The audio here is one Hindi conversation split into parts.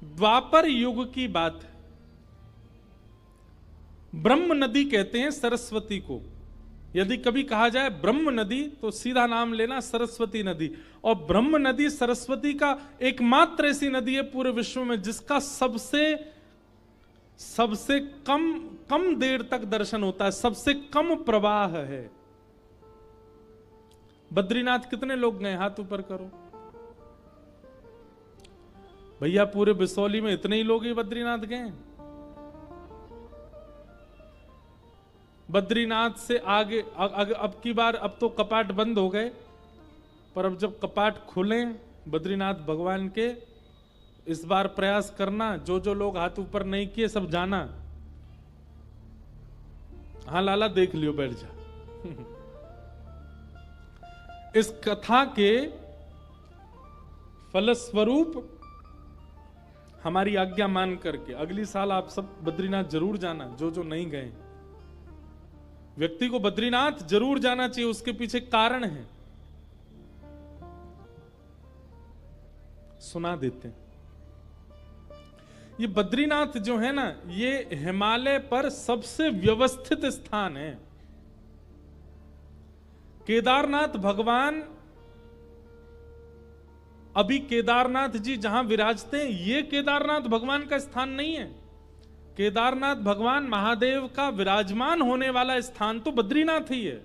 द्वापर युग की बात है। ब्रह्म नदी कहते हैं सरस्वती को। यदि कभी कहा जाए ब्रह्म नदी तो सीधा नाम लेना सरस्वती नदी। और ब्रह्म नदी सरस्वती का एकमात्र ऐसी नदी है पूरे विश्व में जिसका सबसे कम देर तक दर्शन होता है, सबसे कम प्रवाह है। बद्रीनाथ कितने लोग गए? हाथ ऊपर करो भैया। पूरे बिसौली में इतने ही लोग ही बद्रीनाथ गए। बद्रीनाथ से आगे अब की बार, अब तो कपाट बंद हो गए, पर अब जब कपाट खुले बद्रीनाथ भगवान के, इस बार प्रयास करना, जो जो लोग हाथ ऊपर नहीं किए सब जाना। हाँ लाला देख लियो, बैठ जा। इस कथा के फलस्वरूप हमारी आज्ञा मान करके अगली साल आप सब बद्रीनाथ जरूर जाना, जो जो नहीं गए। व्यक्ति को बद्रीनाथ जरूर जाना चाहिए, उसके पीछे कारण है, सुना देते हैं। ये बद्रीनाथ जो है ना, ये हिमालय पर सबसे व्यवस्थित स्थान है। केदारनाथ भगवान, अभी केदारनाथ जी जहां विराजते हैं, ये केदारनाथ भगवान का स्थान नहीं है। केदारनाथ भगवान महादेव का विराजमान होने वाला स्थान तो बद्रीनाथ ही है।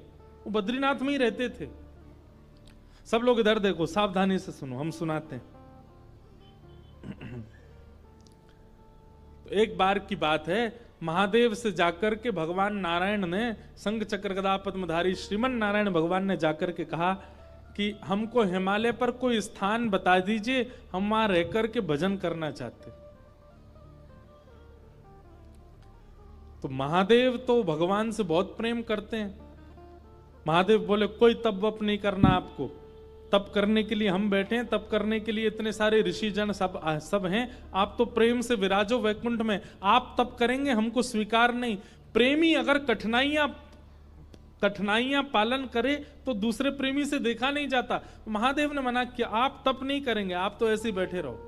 वो बद्रीनाथ में ही रहते थे। सब लोग इधर देखो, सावधानी से सुनो, हम सुनाते हैं। तो एक बार की बात है, महादेव से जाकर के भगवान नारायण ने, शंख चक्र गदा पद्मधारी श्रीमन नारायण भगवान ने जाकर के कहा कि हमको हिमालय पर कोई स्थान बता दीजिए, हम वहां रहकर के भजन करना चाहते। तो महादेव तो भगवान से बहुत प्रेम करते हैं। महादेव बोले कोई तप वप नहीं करना आपको, तप करने के लिए हम बैठे हैं, तप करने के लिए इतने सारे ऋषि जन सब हैं, आप तो प्रेम से विराजो वैकुंठ में, आप तप करेंगे हमको स्वीकार नहीं। प्रेमी अगर कठिनाइयां पालन करे तो दूसरे प्रेमी से देखा नहीं जाता। महादेव ने मना किया, आप तप नहीं करेंगे, आप तो ऐसे ही बैठे रहो।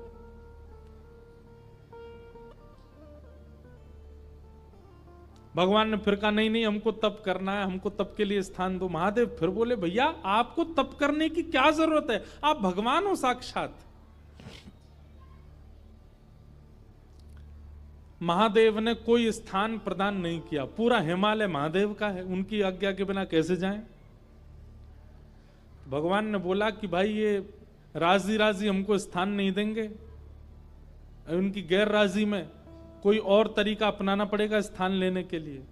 भगवान ने फिर कहा नहीं नहीं, हमको तप करना है, हमको तप के लिए स्थान दो। महादेव फिर बोले भैया आपको तप करने की क्या जरूरत है, आप भगवान हो साक्षात। महादेव ने कोई स्थान प्रदान नहीं किया, पूरा हिमालय महादेव का है, उनकी आज्ञा के बिना कैसे जाएं। भगवान ने बोला कि भाई ये राजी राजी हमको स्थान नहीं देंगे, उनकी गैर राजी में कोई और तरीका अपनाना पड़ेगा स्थान लेने के लिए।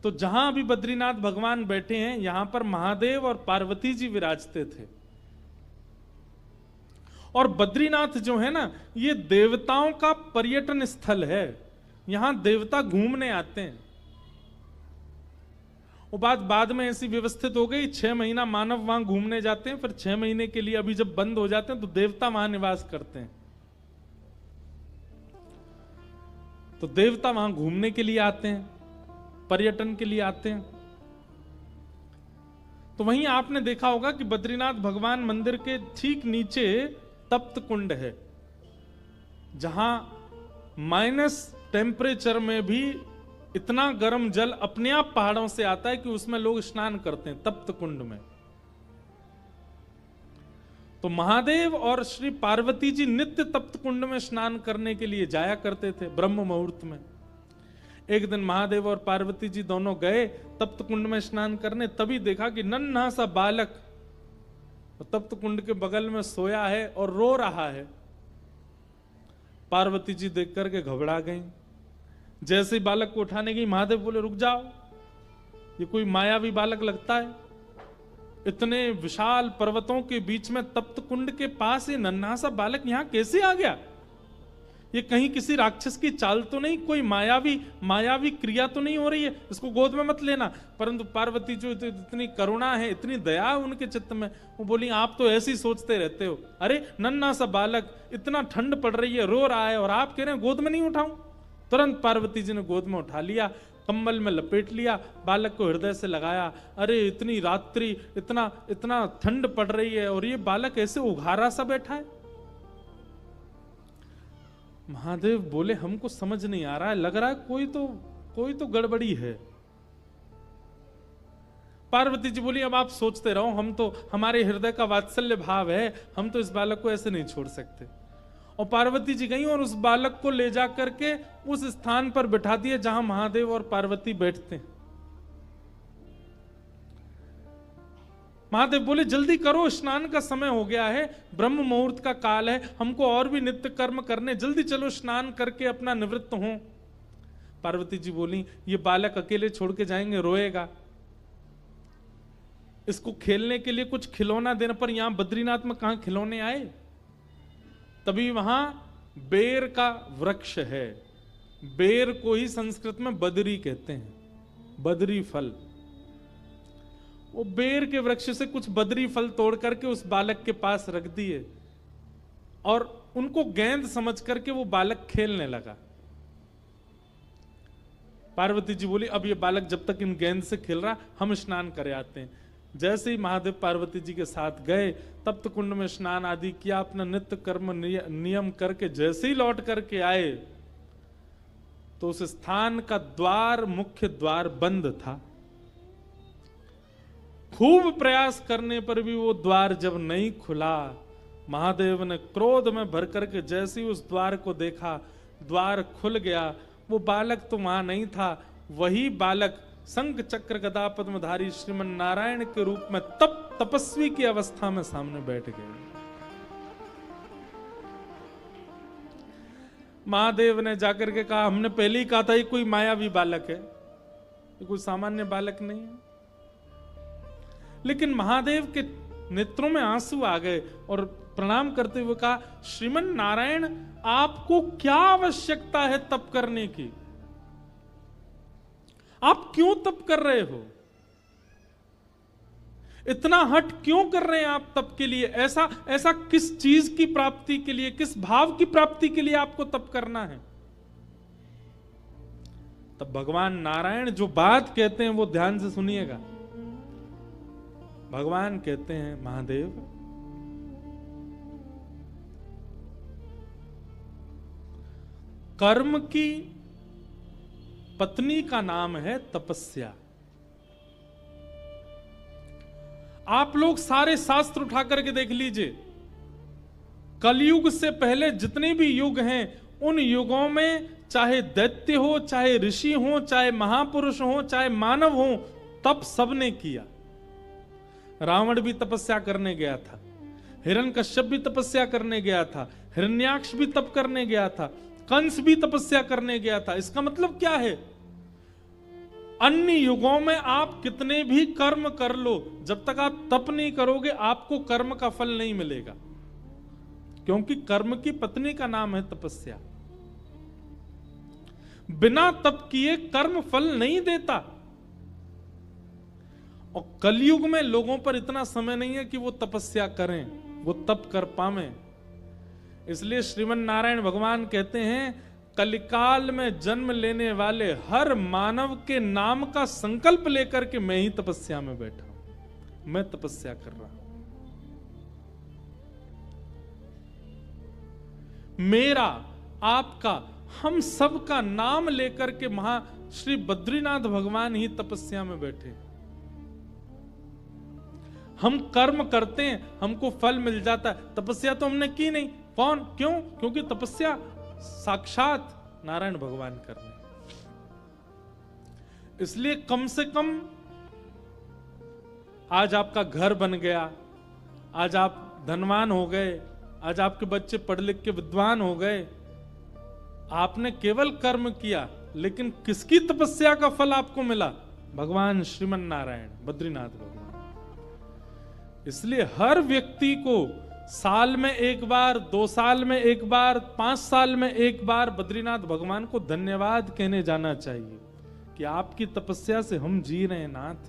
तो जहां अभी बद्रीनाथ भगवान बैठे हैं, यहां पर महादेव और पार्वती जी विराजते थे। और बद्रीनाथ जो है ना, ये देवताओं का पर्यटन स्थल है, यहां देवता घूमने आते हैं। वो बात बाद में ऐसी व्यवस्थित हो गई, 6 महीना मानव वहां घूमने जाते हैं, फिर 6 महीने के लिए अभी जब बंद हो जाते हैं तो देवता वहां निवास करते हैं। तो देवता वहां घूमने के लिए आते हैं, पर्यटन के लिए आते हैं। तो वहीं आपने देखा होगा कि बद्रीनाथ भगवान मंदिर के ठीक नीचे तप्त कुंड है, जहां माइनस टेम्परेचर में भी इतना गर्म जल अपने आप पहाड़ों से आता है कि उसमें लोग स्नान करते हैं तप्त कुंड में। तो महादेव और श्री पार्वती जी नित्य तप्त कुंड में स्नान करने के लिए जाया करते थे ब्रह्म मुहूर्त में। एक दिन महादेव और पार्वती जी दोनों गए तप्त कुंड में स्नान करने, तभी देखा कि नन्हा सा बालक तप्त कुंड के बगल में सोया है और रो रहा है। पार्वती जी देख करके घबरा गई। जैसे ही बालक को उठाने गई, महादेव बोले रुक जाओ, ये कोई मायावी बालक लगता है, इतने विशाल पर्वतों के बीच में तप्त कुंड के पास ये नन्हा सा बालक यहां कैसे आ गया? ये कहीं किसी राक्षस की चाल तो नहीं, कोई मायावी क्रिया तो नहीं हो रही है, इसको गोद में मत लेना। परंतु पार्वती जो इतनी करुणा है, इतनी दया है उनके चित्त में, वो बोली आप तो ऐसे ही सोचते रहते हो, अरे नन्हा सा बालक, इतना ठंड पड़ रही है, रो रहा है और आप कह रहे हैं गोद में नहीं उठाऊं। तुरंत पार्वती जी ने गोद में उठा लिया, कंबल में लपेट लिया, बालक को हृदय से लगाया। अरे इतनी रात्रि, इतना ठंड पड़ रही है और ये बालक ऐसे उघारा सा बैठा है। महादेव बोले हमको समझ नहीं आ रहा है, लग रहा है कोई तो गड़बड़ी है। पार्वती जी बोली अब आप सोचते रहो, हम तो, हमारे हृदय का वात्सल्य भाव है, हम तो इस बालक को ऐसे नहीं छोड़ सकते। और पार्वती जी गई और उस बालक को ले जा करके उस स्थान पर बिठा दिए जहां महादेव और पार्वती बैठते हैं। महादेव बोले जल्दी करो, स्नान का समय हो गया है, ब्रह्म मुहूर्त का काल है, हमको और भी नित्य कर्म करने, जल्दी चलो स्नान करके अपना निवृत्त हो। पार्वती जी बोली ये बालक अकेले छोड़ के जाएंगे, रोएगा, इसको खेलने के लिए कुछ खिलौना देना। पर यहां बद्रीनाथ में कहां खिलौने आए? तभी वहां बेर का वृक्ष है, बेर को ही संस्कृत में बदरी कहते हैं, बदरी फल। वो बेर के वृक्ष से कुछ बदरी फल तोड़ करके उस बालक के पास रख दिए और उनको गेंद समझ करके वो बालक खेलने लगा। पार्वती जी बोली अब ये बालक जब तक इन गेंद से खेल रहा, हम स्नान करे आते हैं। जैसे ही महादेव पार्वती जी के साथ गए, तप्त कुंड में स्नान आदि किया, अपना नित्य कर्म नियम करके जैसे ही लौट करके आए तो उस स्थान का द्वार, मुख्य द्वार बंद था। खूब प्रयास करने पर भी वो द्वार जब नहीं खुला, महादेव ने क्रोध में भर करके जैसे ही उस द्वार को देखा, द्वार खुल गया। वो बालक तो वहां नहीं था, वही बालक शंख चक्र गदा पद्मधारी श्रीमन नारायण के रूप में तपस्वी की अवस्था में सामने बैठ गए। महादेव ने जाकर के कहा हमने पहले ही कहा था ये कोई मायावी बालक है, ये कोई सामान्य बालक नहीं है। लेकिन महादेव के नेत्रों में आंसू आ गए और प्रणाम करते हुए कहा श्रीमन नारायण आपको क्या आवश्यकता है तप करने की? आप क्यों तप कर रहे हो? इतना हट क्यों कर रहे हैं आप तप के लिए? ऐसा किस चीज की प्राप्ति के लिए, किस भाव की प्राप्ति के लिए आपको तप करना है? तब भगवान नारायण जो बात कहते हैं वो ध्यान से सुनिएगा। भगवान कहते हैं महादेव कर्म की पत्नी का नाम है तपस्या। आप लोग सारे शास्त्र उठा करके देख लीजिए, कलयुग से पहले जितने भी युग हैं उन युगों में चाहे दैत्य हो, चाहे ऋषि हो, चाहे महापुरुष हो, चाहे मानव हो, तप सबने किया। रावण भी तपस्या करने गया था, हिरण्यकश्यप भी तपस्या करने गया था, हिरण्याक्ष भी तप करने गया था, कंस भी तपस्या करने गया था। इसका मतलब क्या है? अन्य युगों में आप कितने भी कर्म कर लो, जब तक आप तप नहीं करोगे आपको कर्म का फल नहीं मिलेगा, क्योंकि कर्म की पत्नी का नाम है तपस्या। बिना तप किए कर्म फल नहीं देता। और कलयुग में लोगों पर इतना समय नहीं है कि वो तपस्या करें, वो तप कर पावे। इसलिए श्रीमन नारायण भगवान कहते हैं कलिकाल में जन्म लेने वाले हर मानव के नाम का संकल्प लेकर के मैं ही तपस्या में बैठा हूं, मैं तपस्या कर रहा हूं। मेरा, आपका, हम सब का नाम लेकर के श्री बद्रीनाथ भगवान ही तपस्या में बैठे। हम कर्म करते हैं, हमको फल मिल जाता है। तपस्या तो हमने की नहीं। कौन? क्यों? क्योंकि तपस्या साक्षात नारायण भगवान कर रहे हैं। इसलिए कम से कम आज आपका घर बन गया, आज आप धनवान हो गए, आज आपके बच्चे पढ़ लिख के विद्वान हो गए, आपने केवल कर्म किया, लेकिन किसकी तपस्या का फल आपको मिला? भगवान श्रीमन नारायण, बद्रीनाथ भगवान। इसलिए हर व्यक्ति को साल में एक बार, 2 साल में एक बार, 5 साल में एक बार बद्रीनाथ भगवान को धन्यवाद कहने जाना चाहिए कि आपकी तपस्या से हम जी रहे हैं नाथ,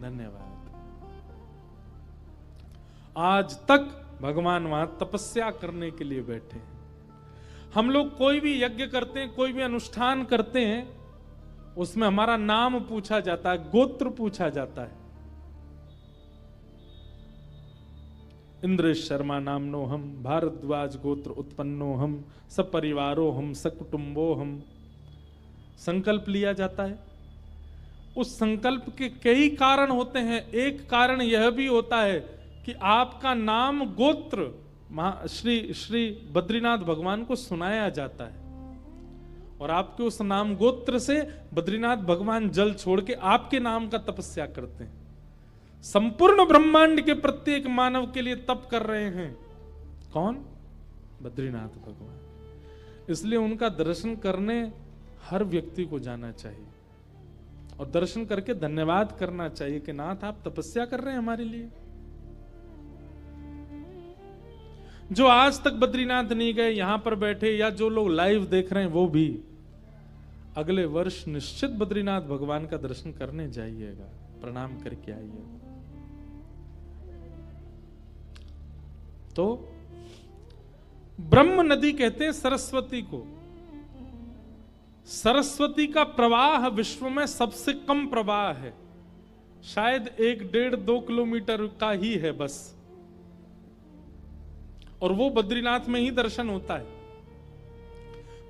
धन्यवाद। आज तक भगवान वहां तपस्या करने के लिए बैठे हैं। हम लोग कोई भी यज्ञ करते हैं, कोई भी अनुष्ठान करते हैं, उसमें हमारा नाम पूछा जाता है, गोत्र पूछा जाता है। इंद्र शर्मा नामनो हम, भारद्वाज गोत्र उत्पन्नो हम, सपरिवारो हम, सकुटुंबो हम। संकल्प लिया जाता है। उस संकल्प के कई कारण होते हैं। एक कारण यह भी होता है कि आपका नाम गोत्र श्री बद्रीनाथ भगवान को सुनाया जाता है, और आपके उस नाम गोत्र से बद्रीनाथ भगवान जल छोड़ के आपके नाम का तपस्या करते हैं। संपूर्ण ब्रह्मांड के प्रत्येक मानव के लिए तप कर रहे हैं। कौन? बद्रीनाथ भगवान। इसलिए उनका दर्शन करने हर व्यक्ति को जाना चाहिए, और दर्शन करके धन्यवाद करना चाहिए कि नाथ आप तपस्या कर रहे हैं हमारे लिए। जो आज तक बद्रीनाथ नहीं गए, यहां पर बैठे या जो लोग लाइव देख रहे हैं, वो भी अगले वर्ष निश्चित बद्रीनाथ भगवान का दर्शन करने जाइएगा, प्रणाम करके आइएगा। तो ब्रह्म नदी कहते हैं सरस्वती को। सरस्वती का प्रवाह विश्व में सबसे कम प्रवाह है, शायद 1-1.5-2 किलोमीटर का ही है बस, और वो बद्रीनाथ में ही दर्शन होता है।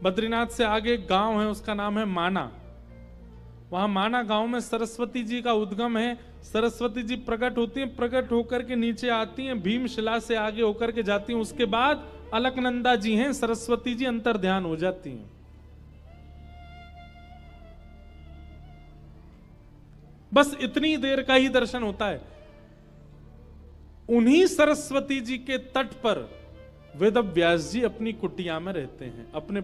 बद्रीनाथ से आगे एक गांव है, उसका नाम है माना। वहां माना गांव में सरस्वती जी का उद्गम है। सरस्वती जी प्रकट होती हैं, प्रकट होकर के नीचे आती हैं, भीमशिला से आगे होकर के जाती हैं। उसके बाद अलकनंदा जी हैं, सरस्वती जी अंतर ध्यान हो जाती हैं। बस इतनी देर का ही दर्शन होता है। उन्हीं सरस्वती जी के तट पर वेद व्यास जी अपनी कुटिया में रहते हैं, अपने